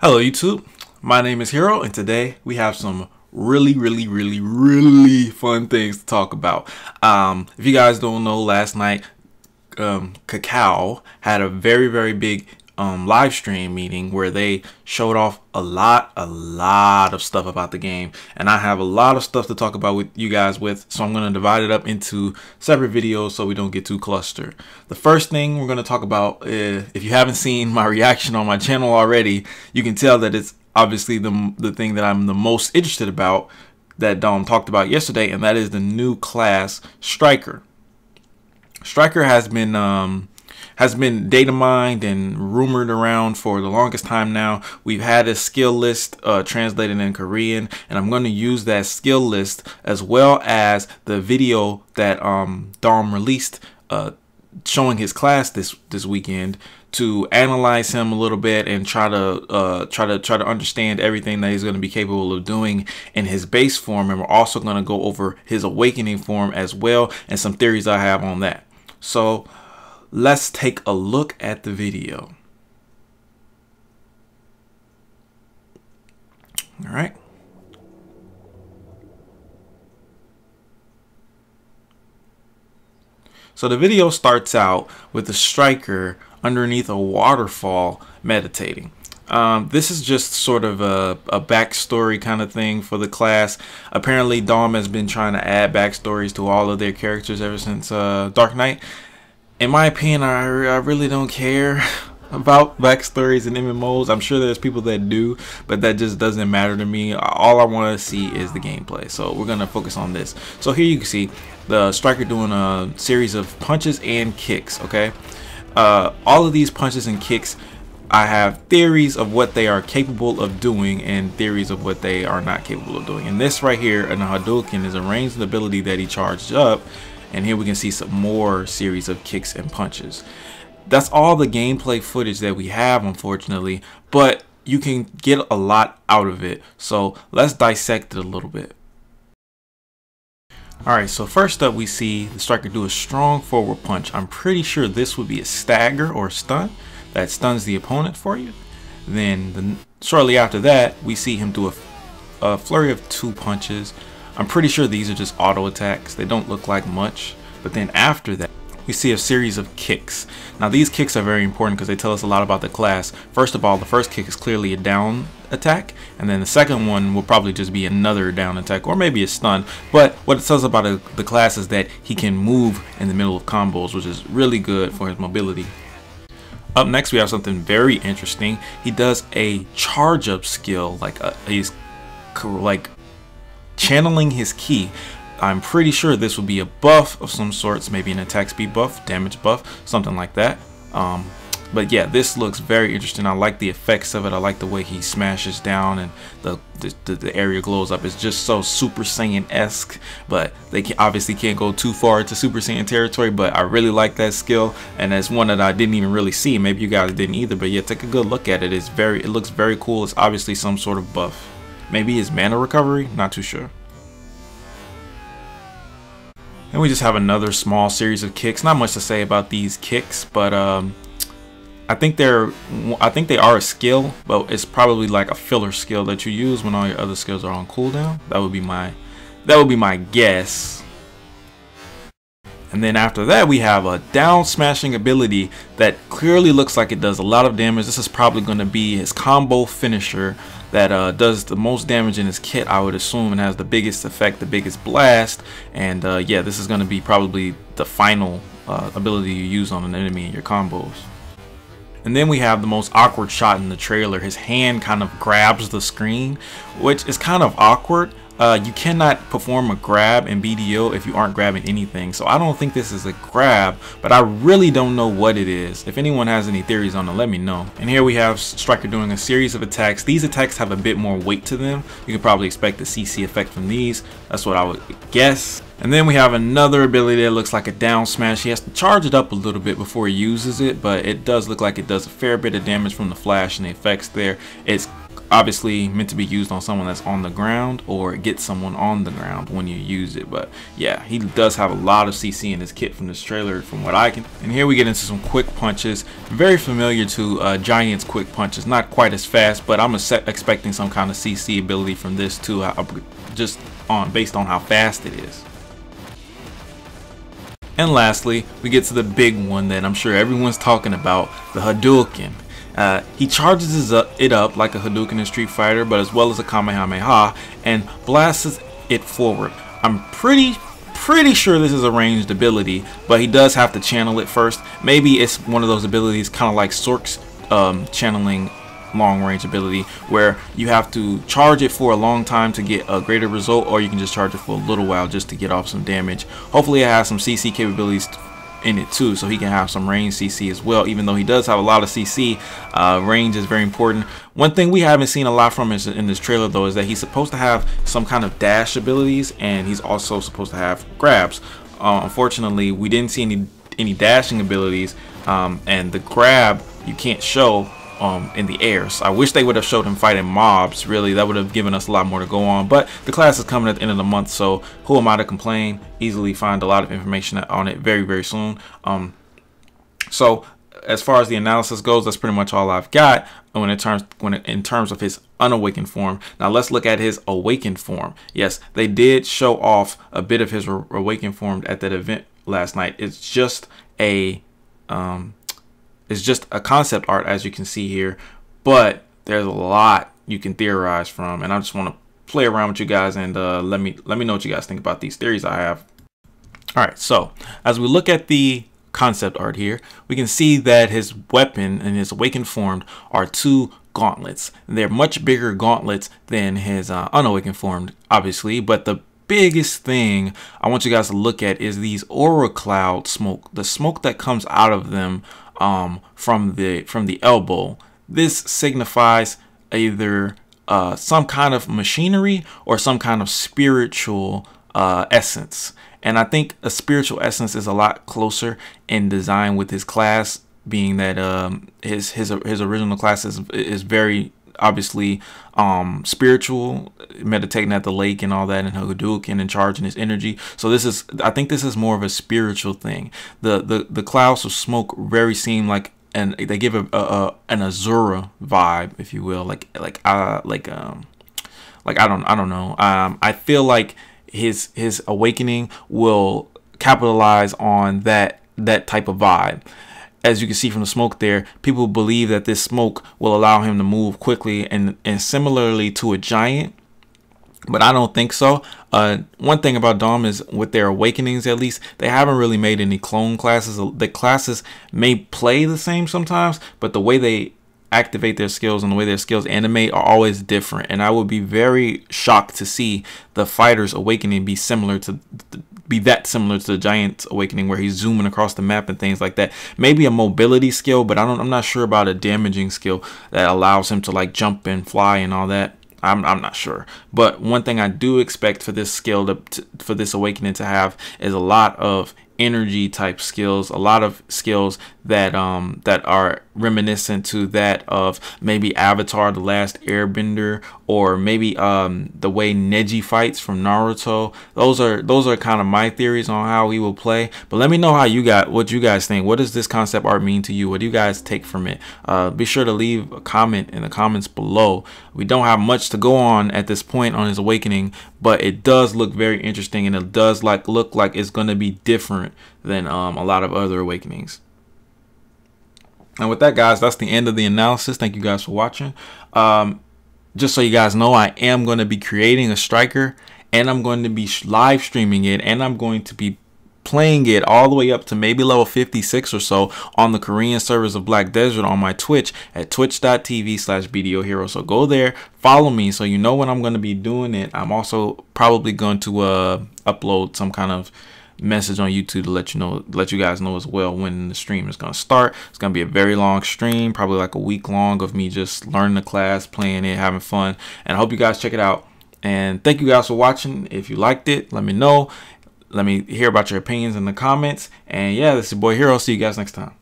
Hello YouTube, my name is Hero and today we have some really fun things to talk about. If you guys don't know, last night Kakao had a very big live stream meeting where they showed off a lot of stuff about the game, and I have a lot of stuff to talk about with you guys so I'm going to divide it up into separate videos so we don't get too clustered. The first thing we're going to talk about, if you haven't seen my reaction on my channel already, you can tell that it's obviously the thing that I'm the most interested about that Dom talked about yesterday, and that is the new class Striker. Striker has been data mined and rumored around for the longest time now. We've had a skill list translated in Korean, and I'm going to use that skill list as well as the video that Dom released showing his class this weekend to analyze him a little bit and try to understand everything that he's going to be capable of doing in his base form. And we're also going to go over his awakening form as well and some theories I have on that. So let's take a look at the video. All right. So the video starts out with the Striker underneath a waterfall meditating. This is just sort of a backstory kind of thing for the class. Apparently Dom has been trying to add backstories to all of their characters ever since Dark Knight. In my opinion, I really don't care about backstories and MMOs. I'm sure there's people that do, but that just doesn't matter to me. All I want to see is the gameplay. So we're going to focus on this. So here you can see the Striker doing a series of punches and kicks, okay? All of these punches and kicks, I have theories of what they are capable of doing and theories of what they are not capable of doing. And this right here in the Hadouken is a ranged ability that he charged up. And here we can see some more series of kicks and punches. That's all the gameplay footage that we have, unfortunately, but you can get a lot out of it. So let's dissect it a little bit. Alright, so first up we see the Striker do a strong forward punch. I'm pretty sure this would be a stagger or stun that stuns the opponent for you. Then shortly after that, we see him do a flurry of 2 punches. I'm pretty sure these are just auto attacks. They don't look like much. But then after that, we see a series of kicks. Now these kicks are very important because they tell us a lot about the class. First of all, the first kick is clearly a down attack, and then the second one will probably just be another down attack or maybe a stun. But what it says about the class is that he can move in the middle of combos, which is really good for his mobility. Up next, we have something very interesting. He does a charge up skill, he's like channeling his ki. I'm pretty sure this would be a buff of some sorts, maybe an attack speed buff, damage buff, something like that. But yeah, this looks very interesting. I like the effects of it. I like the way he smashes down and the area glows up. It's just so Super Saiyan-esque, but they obviously can't go too far into Super Saiyan territory. But I really like that skill, and it's one that I didn't even really see. Maybe you guys didn't either, but yeah, take a good look at it. It looks very cool. It's obviously some sort of buff. Maybe his mana recovery, not too sure. And we just have another small series of kicks. Not much to say about these kicks, but I think they are a skill, but it's probably like a filler skill that you use when all your other skills are on cooldown. That would be my guess. And then after that, we have a down smashing ability that clearly looks like it does a lot of damage. This is probably going to be his combo finisher that does the most damage in his kit, I would assume, and has the biggest effect, the biggest blast. And yeah, this is going to be probably the final ability you use on an enemy in your combos. And then we have the most awkward shot in the trailer. His hand kind of grabs the screen, which is kind of awkward. You cannot perform a grab in BDO if you aren't grabbing anything. So I don't think this is a grab, but I really don't know what it is. If anyone has any theories on it, let me know. And here we have Striker doing a series of attacks. These attacks have a bit more weight to them. You could probably expect the CC effect from these. That's what I would guess. And then we have another ability that looks like a down smash. He has to charge it up a little bit before he uses it, but it does look like it does a fair bit of damage from the flash and the effects there. It's obviously meant to be used on someone that's on the ground, or get someone on the ground when you use it. But yeah, he does have a lot of CC in his kit from this trailer from what I can. And here we get into some quick punches, very familiar to Giant's quick punches, not quite as fast, but I'm expecting some kind of CC ability from this too, just based on how fast it is. And lastly, we get to the big one that I'm sure everyone's talking about, the Hadouken. He charges it up like a Hadouken in Street Fighter, but as well as a Kamehameha, and blasts it forward. I'm pretty sure this is a ranged ability, but he does have to channel it first. Maybe it's one of those abilities kind of like Sork's channeling long range ability, where you have to charge it for a long time to get a greater result, or you can just charge it for a little while just to get off some damage. Hopefully it has some CC capabilities in it too, so he can have some range CC as well. Even though he does have a lot of CC, range is very important. One thing we haven't seen a lot from in this trailer though is that he's supposed to have some kind of dash abilities, and he's also supposed to have grabs. Unfortunately, we didn't see any dashing abilities, and the grab you can't show in the air. So I wish they would have showed him fighting mobs. Really, that would have given us a lot more to go on. But the class is coming at the end of the month, so who am I to complain? Easily find a lot of information on it very soon. So as far as the analysis goes, that's pretty much all I've got in terms of his unawakened form. Now let's look at his awakened form. Yes, they did show off a bit of his awakened form at that event last night. It's just a concept art, as you can see here, but there's a lot you can theorize from, and I just want to play around with you guys and let me know what you guys think about these theories I have. All right, so as we look at the concept art here, we can see that his weapon and his awakened form are two gauntlets. They're much bigger gauntlets than his unawakened form, obviously, but the biggest thing I want you guys to look at is these aura cloud smoke, the smoke that comes out of them from the elbow. This signifies either some kind of machinery or some kind of spiritual essence. And I think a spiritual essence is a lot closer in design with his class, being that his original class is very obviously spiritual, meditating at the lake and all that, and Hadouken and charging his energy. So I think this is more of a spiritual thing. The clouds of smoke very seem like, and they give an Azura vibe, if you will, like I don't know. I feel like his awakening will capitalize on that type of vibe. As you can see from the smoke there, people believe that this smoke will allow him to move quickly and similarly to a giant, but I don't think so. One thing about Dom is, with their awakenings at least, they haven't really made any clone classes. The classes may play the same sometimes, but the way they activate their skills and the way their skills animate are always different. And I would be very shocked to see the fighter's awakening be that similar to the Giant's awakening, where he's zooming across the map and things like that. Maybe a mobility skill, but I'm not sure about a damaging skill that allows him to like jump and fly and all that. I'm not sure. But one thing I do expect for this skill for this awakening to have is a lot of energy type skills, a lot of skills that are reminiscent to that of maybe Avatar: The Last Airbender, or maybe the way Neji fights from Naruto. Those are kind of my theories on how he will play. But let me know what you guys think. What does this concept art mean to you? What do you guys take from it? Be sure to leave a comment in the comments below. We don't have much to go on at this point on his awakening, but it does look very interesting, and it does look like it's going to be different than a lot of other awakenings. And with that, guys, that's the end of the analysis. Thank you guys for watching. Just so you guys know, I am going to be creating a striker, and I'm going to be live streaming it, and I'm going to be playing it all the way up to maybe level 56 or so on the Korean servers of Black Desert on my Twitch at twitch.tv/BDOhero. So go there, follow me, so you know when I'm going to be doing it. I'm also probably going to upload some kind of message on YouTube to let you guys know as well when the stream is going to start. It's going to be a very long stream, probably like a week long, of me just learning the class, playing it, having fun, and I hope you guys check it out. And thank you guys for watching. If you liked it, let me know. Let me hear about your opinions in the comments. And yeah, this is your boy Hero. See you guys next time.